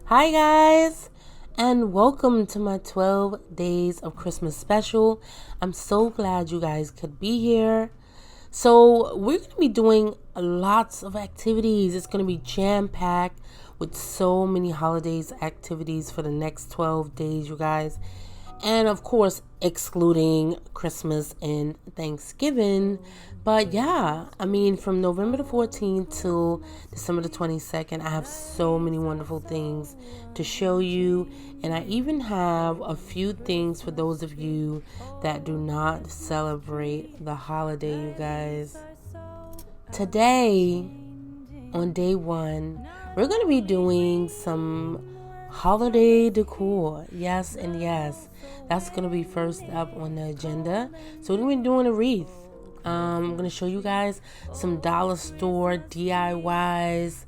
Hi guys, and welcome to my 12 days of Christmas special. I'm so glad you guys could be here. So we're going to be doing lots of activities. It's going to be jam-packed with so many holidays activities for the next 12 days, you guys. And of course, excluding Christmas and Thanksgiving. But yeah, I mean, from November the 14th till December the 22nd, I have so many wonderful things to show you. And I even have a few things for those of you that do not celebrate the holiday, you guys. Today, on day one, we're going to be doing some holiday decor. Yes, and yes, that's going to be first up on the agenda. So we're going to be doing a wreath. I'm going to show you guys some dollar store DIYs,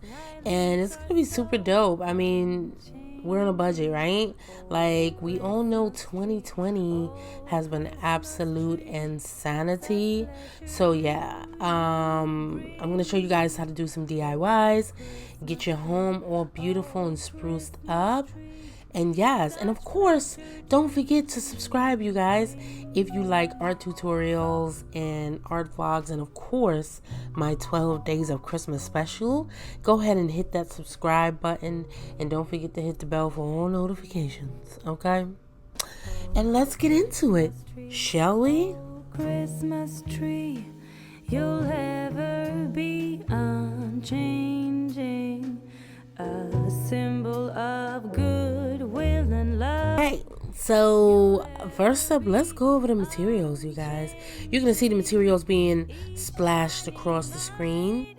and it's going to be super dope. I mean, we're on a budget, right? Like, we all know 2020 has been absolute insanity. So yeah, I'm gonna show you guys how to do some DIYs, get your home all beautiful and spruced up. And yes, and of course, don't forget to subscribe, you guys, if you like art tutorials and art vlogs, and of course, my 12 days of Christmas special. Go ahead and hit that subscribe button, and don't forget to hit the bell for all notifications, okay? And let's get into it, shall we? Christmas tree, you'll ever be unchanging, a symbol of goodwill and love. Hey, so first up, let's go over the materials, you guys. You're gonna see the materials being splashed across the screen.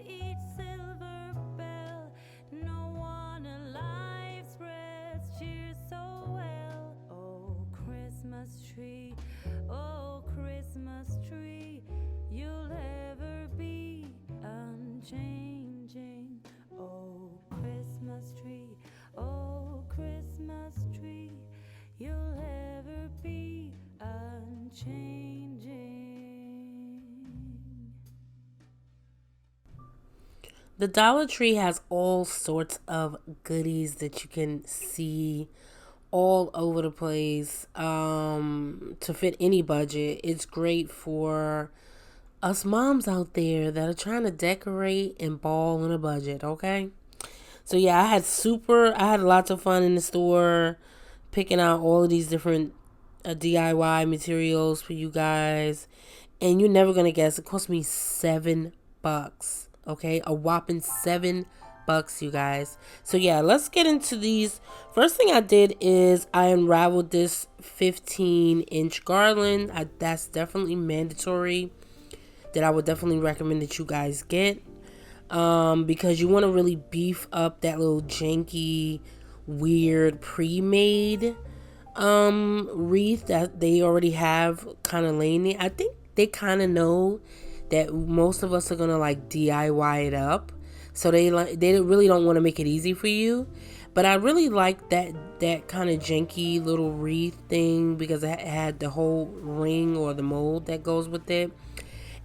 The Dollar Tree has all sorts of goodies that you can see all over the place to fit any budget. It's great for us moms out there that are trying to decorate and ball on a budget, okay? So yeah, I had lots of fun in the store picking out all of these different DIY materials for you guys. And you're never going to guess, it cost me $7. Okay, a whopping $7, you guys. So yeah, let's get into these. First thing I did is I unraveled this 15-inch garland. That's definitely mandatory, that I would definitely recommend that you guys get, because you want to really beef up that little janky, weird pre-made wreath that they already have kind of laying there. I think they kind of know that most of us are gonna like DIY it up, so they really don't want to make it easy for you. But I really like that kind of janky little wreath thing because it had the whole ring or the mold that goes with it,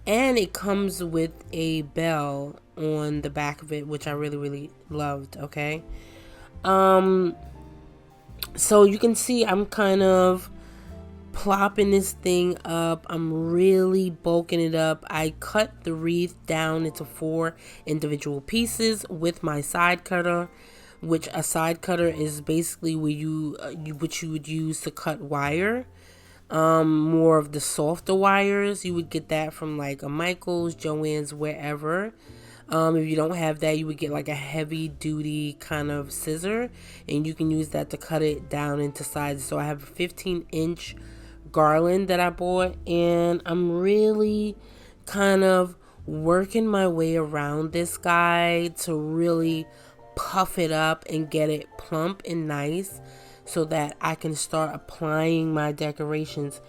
and it comes with a bell on the back of it, which I really loved. Okay, so you can see I'm kind of plopping this thing up. I'm really bulking it up. I cut the wreath down into 4 individual pieces with my side cutter, which a side cutter is basically where which you would use to cut wire. More of the softer wires. You would get that from like a Michael's, Joann's, wherever. If you don't have that, you would get like a heavy duty kind of scissor, and you can use that to cut it down into sizes. So I have a 15-inch garland that I bought, and I'm really kind of working my way around this guy to really puff it up and get it plump and nice so that I can start applying my decorations.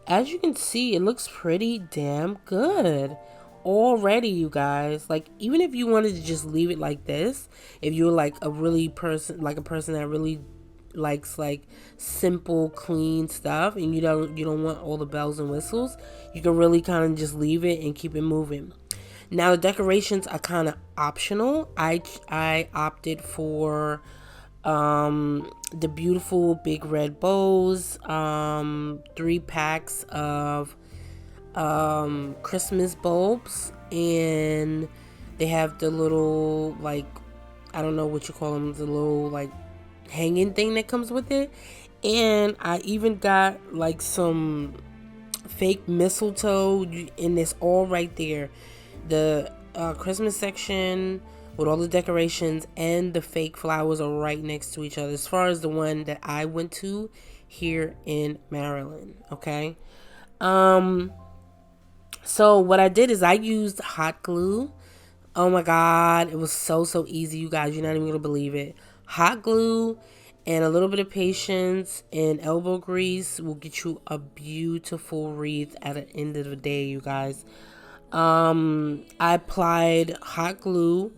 As you can see, it looks pretty damn good already, you guys. Like, even if you wanted to just leave it like this, if you're like a person that really likes like simple, clean stuff, and you don't want all the bells and whistles, you can really kind of just leave it and keep it moving. Now the decorations are kind of optional. I opted for the beautiful big red bows, 3 packs of Christmas bulbs, and they have the little, like, I don't know what you call them, the little like hanging thing that comes with it. And I even got like some fake mistletoe, and it's all right there. The Christmas section with all the decorations and the fake flowers are right next to each other, as far as the one that I went to here in Maryland. Okay. So what I did is I used hot glue. Oh my God, it was so easy, you guys. You're not even gonna believe it. Hot glue and a little bit of patience and elbow grease will get you a beautiful wreath at the end of the day, you guys. I applied hot glue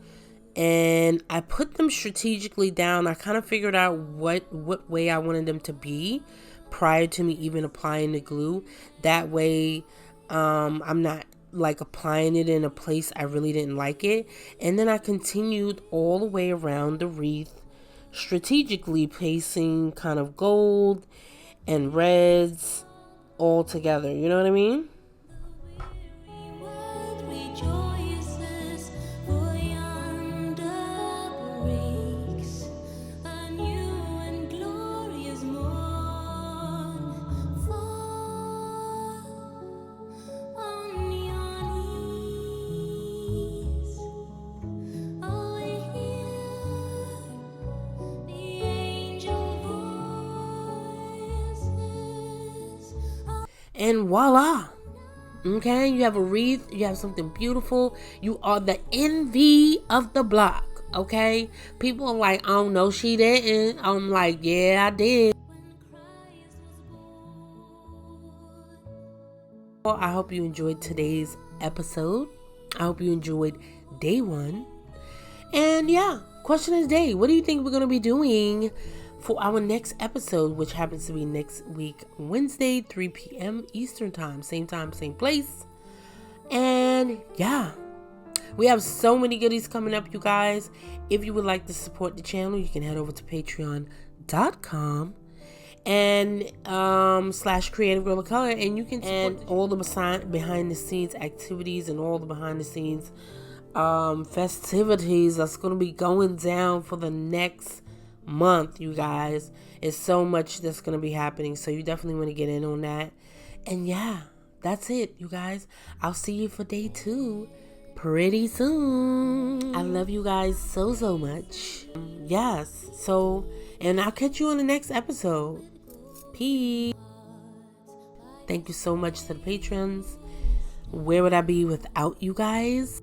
and I put them strategically down. I kind of figured out what way I wanted them to be prior to me even applying the glue. That way, I'm not like applying it in a place I really didn't like it. And then I continued all the way around the wreath, strategically placing kind of gold and reds all together. You know what I mean? And voila. Okay, you have a wreath, you have something beautiful. You are the envy of the block. Okay, people are like, oh no, she didn't. I'm like, yeah, I did. Well, I hope you enjoyed today's episode. I hope you enjoyed day 1. And yeah, question of the day, what do you think we're going to be doing for our next episode, which happens to be next week, Wednesday, 3 p.m. Eastern time, same place. And yeah, we have so many goodies coming up, you guys. If you would like to support the channel, you can head over to patreon.com and / Creative Girl of Color, and you can support all the behind the scenes activities and all the behind the scenes festivities that's going to be going down for the next month, you guys. It's so much that's going to be happening, so you definitely want to get in on that. And yeah, that's it, you guys. I'll see you for day 2 pretty soon. I love you guys so much. Yes, so, and I'll catch you on the next episode. Peace. Thank you so much to the patrons. Where would I be without you guys?